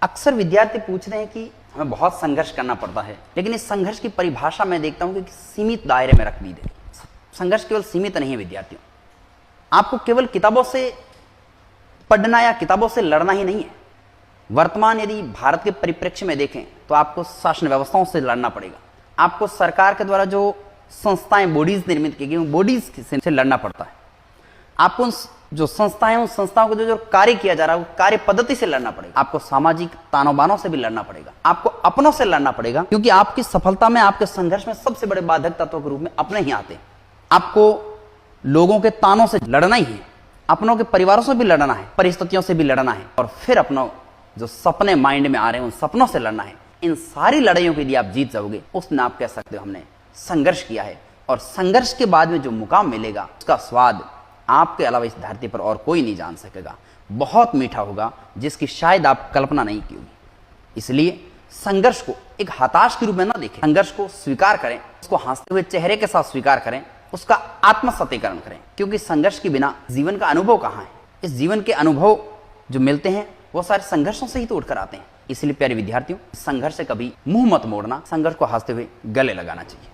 अक्सर विद्यार्थी पूछते हैं कि हमें बहुत संघर्ष करना पड़ता है, लेकिन इस संघर्ष की परिभाषा मैं देखता हूं कि सीमित दायरे में रख दी है। संघर्ष केवल सीमित नहीं है विद्यार्थियों, आपको केवल किताबों से पढ़ना या किताबों से लड़ना ही नहीं है। वर्तमान यदि भारत के परिप्रेक्ष्य में देखें तो आपको शासन व्यवस्थाओं से लड़ना पड़ेगा, आपको सरकार के द्वारा जो संस्थाएं बॉडीज निर्मित की गई बॉडीज से लड़ना पड़ता है, आपको जो संस्थाएं उन संस्थाओं को जो कार्य किया जा रहा है वो कार्य पद्धति से लड़ना पड़ेगा, आपको सामाजिक तानोबानों से भी लड़ना पड़ेगा, आपको अपनों से लड़ना पड़ेगा, क्योंकि आपकी सफलता में आपके संघर्ष में सबसे बड़े बाधक तत्व के रूप में अपने ही आते हैं। आपको लोगों के तानों से लड़ना ही है, अपनों के परिवारों से भी लड़ना है, परिस्थितियों से भी लड़ना है, और फिर अपनों जो सपने माइंड में आ रहे हैं उन सपनों से लड़ना है। इन सारी लड़ाइयों के लिए आप जीत जाओगे, उस दिन आप कह सकते हो हमने संघर्ष किया है। और संघर्ष के बाद में जो मुकाम मिलेगा उसका स्वाद आपके अलावा इस धरती पर और कोई नहीं जान सकेगा। बहुत मीठा होगा जिसकी शायद आप कल्पना नहीं की होगी। इसलिए संघर्ष को एक हताश के रूप में ना देखें, संघर्ष को स्वीकार करें, उसको हंसते हुए चेहरे के साथ स्वीकार करें, उसका आत्मसत्रीकरण करें, क्योंकि संघर्ष के बिना जीवन का अनुभव कहाँ है। इस जीवन के अनुभव जो मिलते हैं वो सारे संघर्षों से ही तो उठकर आते हैं। इसलिए प्यारे विद्यार्थियों, संघर्ष से कभी मुंह मत मोड़ना, संघर्ष को हंसते हुए गले लगाना चाहिए।